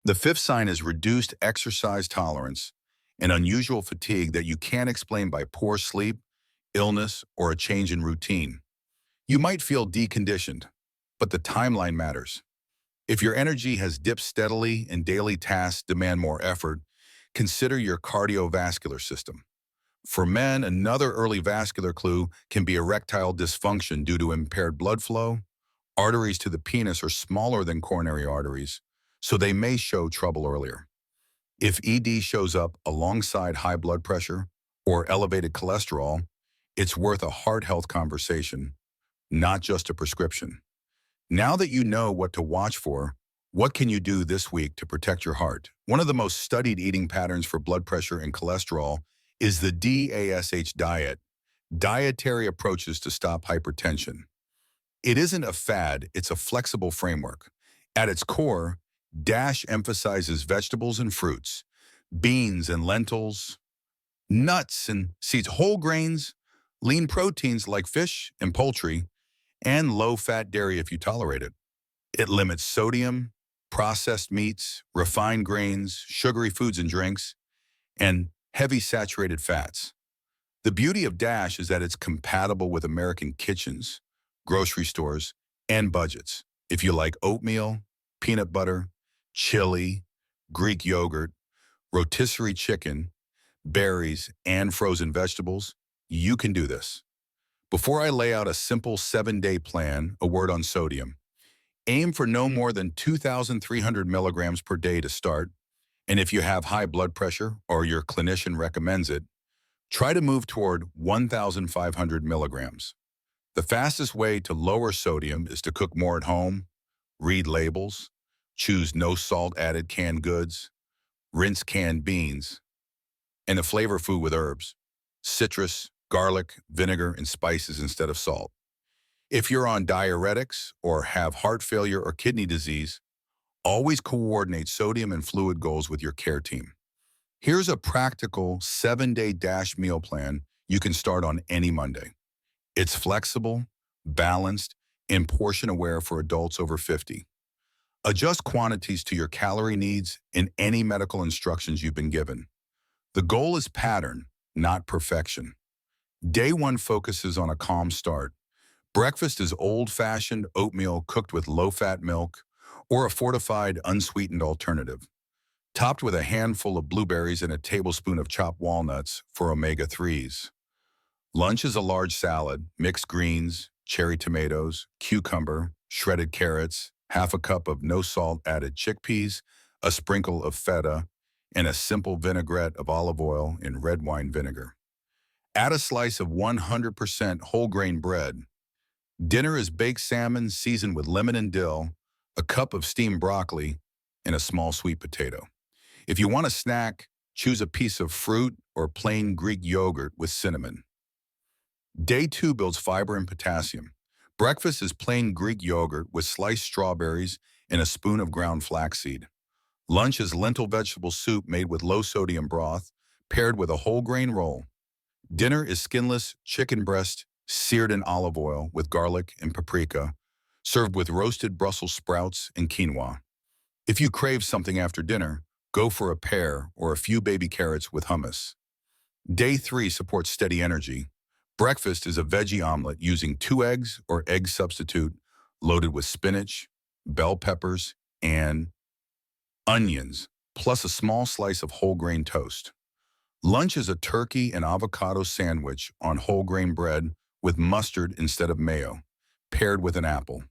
The fifth sign is reduced exercise tolerance and unusual fatigue that you can't explain by poor sleep, illness, or a change in routine. You might feel deconditioned, but the timeline matters. If your energy has dipped steadily and daily tasks demand more effort, consider your cardiovascular system. For men, another early vascular clue can be erectile dysfunction due to impaired blood flow. Arteries to the penis are smaller than coronary arteries, so they may show trouble earlier. If ED shows up alongside high blood pressure or elevated cholesterol, it's worth a heart health conversation, not just a prescription. Now that you know what to watch for, what can you do this week to protect your heart? One of the most studied eating patterns for blood pressure and cholesterol is the DASH diet, dietary approaches to stop hypertension. It isn't a fad, it's a flexible framework. At its core, DASH emphasizes vegetables and fruits, beans and lentils, nuts and seeds, whole grains, lean proteins like fish and poultry, and low-fat dairy if you tolerate it. It limits sodium, processed meats, refined grains, sugary foods and drinks, and heavy saturated fats. The beauty of DASH is that it's compatible with American kitchens, grocery stores, and budgets. If you like oatmeal, peanut butter, chili, Greek yogurt, rotisserie chicken, berries, and frozen vegetables, you can do this. Before I lay out a simple 7-day plan, a word on sodium. Aim for no more than 2,300 milligrams per day to start, and if you have high blood pressure or your clinician recommends it, try to move toward 1,500 milligrams. The fastest way to lower sodium is to cook more at home, read labels, choose no salt added canned goods, rinse canned beans, and a flavor food with herbs, citrus, garlic, vinegar, and spices instead of salt. If you're on diuretics or have heart failure or kidney disease, always coordinate sodium and fluid goals with your care team. Here's a practical 7-day DASH meal plan you can start on any Monday. It's flexible, balanced, and portion-aware for adults over 50. Adjust quantities to your calorie needs and any medical instructions you've been given. The goal is pattern, not perfection. Day 1 focuses on a calm start. Breakfast is old-fashioned oatmeal cooked with low-fat milk or a fortified, unsweetened alternative, topped with a handful of blueberries and a tablespoon of chopped walnuts for omega-3s. Lunch is a large salad, mixed greens, cherry tomatoes, cucumber, shredded carrots, half a cup of no-salt added chickpeas, a sprinkle of feta, and a simple vinaigrette of olive oil and red wine vinegar. Add a slice of 100% whole grain bread. Dinner is baked salmon seasoned with lemon and dill, a cup of steamed broccoli, and a small sweet potato. If you want a snack, choose a piece of fruit or plain Greek yogurt with cinnamon. Day 2 builds fiber and potassium. Breakfast is plain Greek yogurt with sliced strawberries and a spoon of ground flaxseed. Lunch is lentil vegetable soup made with low-sodium broth, paired with a whole grain roll. Dinner is skinless chicken breast seared in olive oil with garlic and paprika, served with roasted Brussels sprouts and quinoa. If you crave something after dinner, go for a pear or a few baby carrots with hummus. Day 3 supports steady energy. Breakfast is a veggie omelet using 2 eggs or egg substitute loaded with spinach, bell peppers, and onions, plus a small slice of whole grain toast. Lunch is a turkey and avocado sandwich on whole grain bread with mustard instead of mayo, paired with an apple.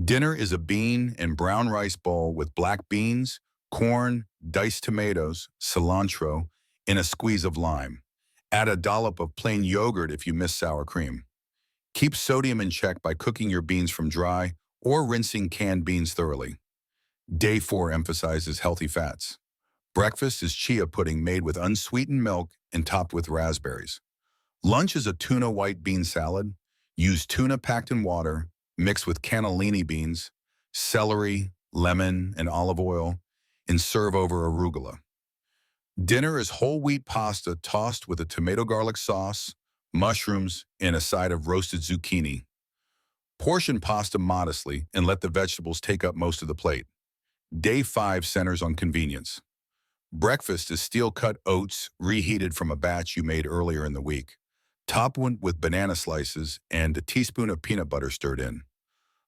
Dinner is a bean and brown rice bowl with black beans, corn, diced tomatoes, cilantro, and a squeeze of lime. Add a dollop of plain yogurt if you miss sour cream. Keep sodium in check by cooking your beans from dry or rinsing canned beans thoroughly. Day 4 emphasizes healthy fats. Breakfast is chia pudding made with unsweetened milk and topped with raspberries. Lunch is a tuna white bean salad. Use tuna packed in water, mixed with cannellini beans, celery, lemon, and olive oil, and serve over arugula. Dinner is whole wheat pasta tossed with a tomato garlic sauce, mushrooms, and a side of roasted zucchini. Portion pasta modestly and let the vegetables take up most of the plate. Day 5 centers on convenience. Breakfast is steel-cut oats reheated from a batch you made earlier in the week. Top one with banana slices and a teaspoon of peanut butter stirred in.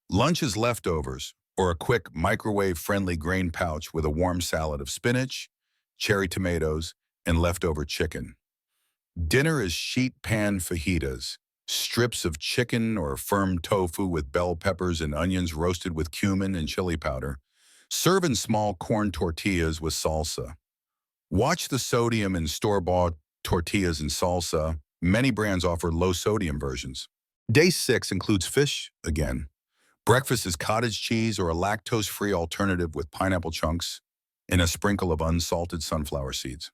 Lunch is leftovers, or a quick microwave-friendly grain pouch with a warm salad of spinach, cherry tomatoes, and leftover chicken. Dinner is sheet pan fajitas, strips of chicken or firm tofu with bell peppers and onions roasted with cumin and chili powder. Serve in small corn tortillas with salsa. Watch the sodium in store-bought tortillas and salsa. Many brands offer low-sodium versions. Day 6 includes fish again. Breakfast is cottage cheese or a lactose-free alternative with pineapple chunks and a sprinkle of unsalted sunflower seeds.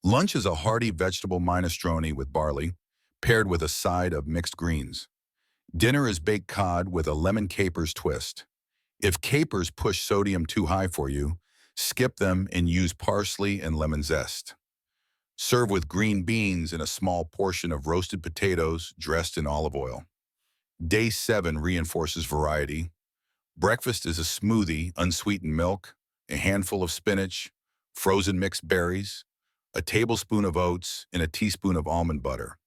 Lunch is a hearty vegetable minestrone with barley, paired with a side of mixed greens. Dinner is baked cod with a lemon capers twist. If capers push sodium too high for you, skip them and use parsley and lemon zest. Serve with green beans and a small portion of roasted potatoes dressed in olive oil. Day 7 reinforces variety. Breakfast is a smoothie, unsweetened milk, a handful of spinach, frozen mixed berries, a tablespoon of oats, and a teaspoon of almond butter,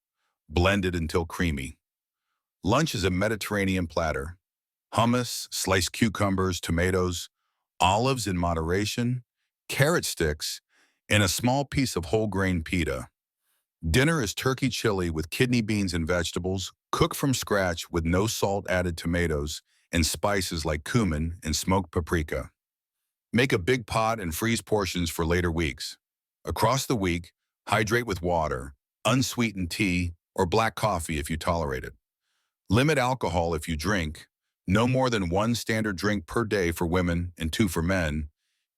blended until creamy. Lunch is a Mediterranean platter. Hummus, sliced cucumbers, tomatoes, olives in moderation, carrot sticks, and a small piece of whole grain pita. Dinner is turkey chili with kidney beans and vegetables, cooked from scratch with no salt added tomatoes and spices like cumin and smoked paprika. Make a big pot and freeze portions for later weeks. Across the week, hydrate with water, unsweetened tea, or black coffee if you tolerate it. Limit alcohol if you drink, no more than 1 standard drink per day for women and 2 for men,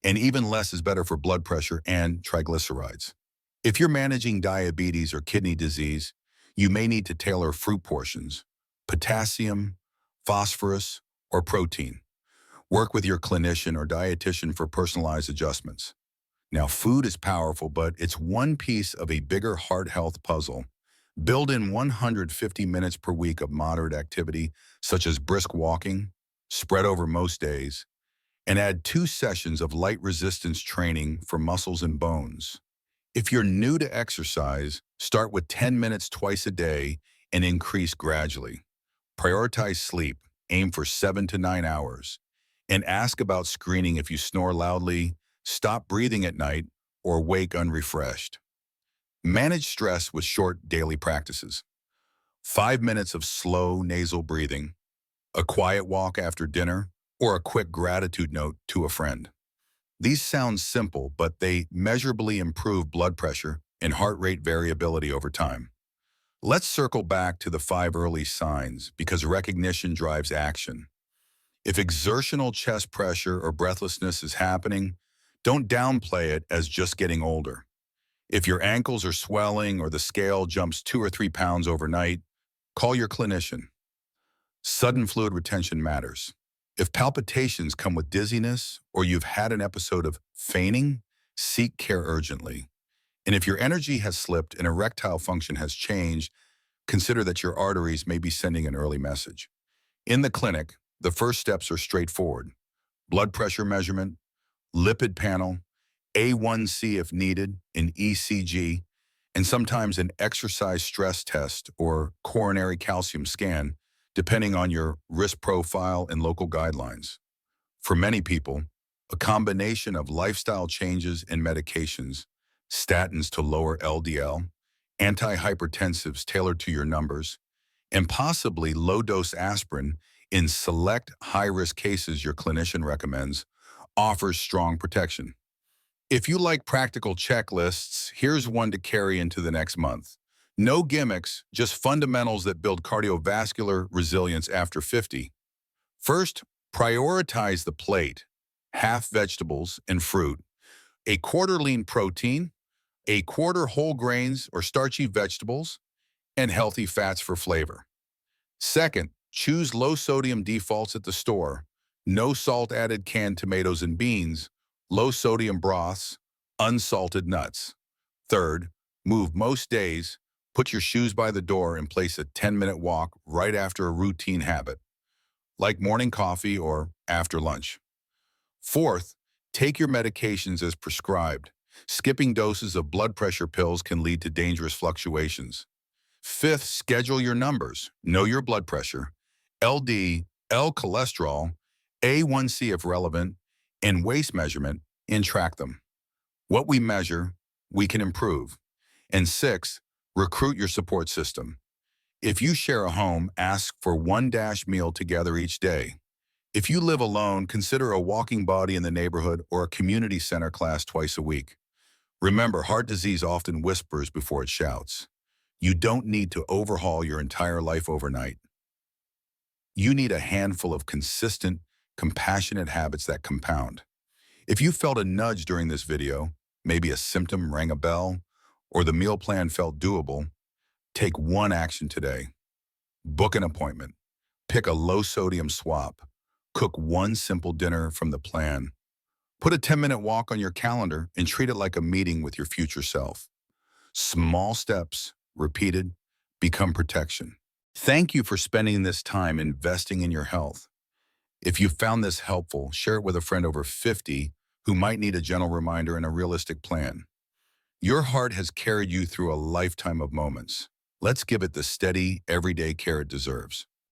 and even less is better for blood pressure and triglycerides. If you're managing diabetes or kidney disease, you may need to tailor fruit portions, potassium, phosphorus, or protein. Work with your clinician or dietitian for personalized adjustments. Now, food is powerful, but it's one piece of a bigger heart health puzzle. Build in 150 minutes per week of moderate activity, such as brisk walking, spread over most days, and add 2 sessions of light resistance training for muscles and bones. If you're new to exercise, start with 10 minutes twice a day and increase gradually. Prioritize sleep, aim for 7 to 9 hours, and ask about screening if you snore loudly, stop breathing at night, or wake unrefreshed. Manage stress with short daily practices. 5 minutes of slow nasal breathing, a quiet walk after dinner, or a quick gratitude note to a friend. These sound simple, but they measurably improve blood pressure and heart rate variability over time. Let's circle back to the 5 early signs because recognition drives action. If exertional chest pressure or breathlessness is happening, don't downplay it as just getting older. If your ankles are swelling or the scale jumps 2 or 3 pounds overnight, call your clinician. Sudden fluid retention matters. If palpitations come with dizziness or you've had an episode of fainting, seek care urgently. And if your energy has slipped and erectile function has changed, consider that your arteries may be sending an early message. In the clinic, the first steps are straightforward. Blood pressure measurement, lipid panel, A1C if needed, an ECG, and sometimes an exercise stress test or coronary calcium scan, depending on your risk profile and local guidelines. For many people, a combination of lifestyle changes and medications, statins to lower LDL, antihypertensives tailored to your numbers, and possibly low-dose aspirin in select high-risk cases your clinician recommends, offers strong protection. If you like practical checklists, here's one to carry into the next month. No gimmicks, just fundamentals that build cardiovascular resilience after 50. First, prioritize the plate. Half vegetables and fruit, a quarter lean protein, a quarter whole grains or starchy vegetables, and healthy fats for flavor. Second, choose low-sodium defaults at the store. No salt-added canned tomatoes and beans, low-sodium broths, unsalted nuts. Third, move most days. Put your shoes by the door and place a 10-minute walk right after a routine habit, like morning coffee or after lunch. Fourth, Take your medications as prescribed. Skipping doses of blood pressure pills can lead to dangerous fluctuations. Fifth, schedule your numbers. Know your blood pressure, LDL cholesterol, A1C if relevant, and waist measurement, and track them. What we measure, we can improve. And six, recruit your support system. If you share a home, ask for one dash meal together each day. If you live alone, consider a walking body in the neighborhood or a community center class twice a week. Remember, heart disease often whispers before it shouts. You don't need to overhaul your entire life overnight. You need a handful of consistent, compassionate habits that compound. If you felt a nudge during this video, maybe a symptom rang a bell, or the meal plan felt doable, take one action today. Book an appointment. Pick a low-sodium swap. Cook one simple dinner from the plan. Put a 10-minute walk on your calendar and treat it like a meeting with your future self. Small steps, repeated, become protection. Thank you for spending this time investing in your health. If you found this helpful, share it with a friend over 50 who might need a gentle reminder and a realistic plan. Your heart has carried you through a lifetime of moments. Let's give it the steady, everyday care it deserves.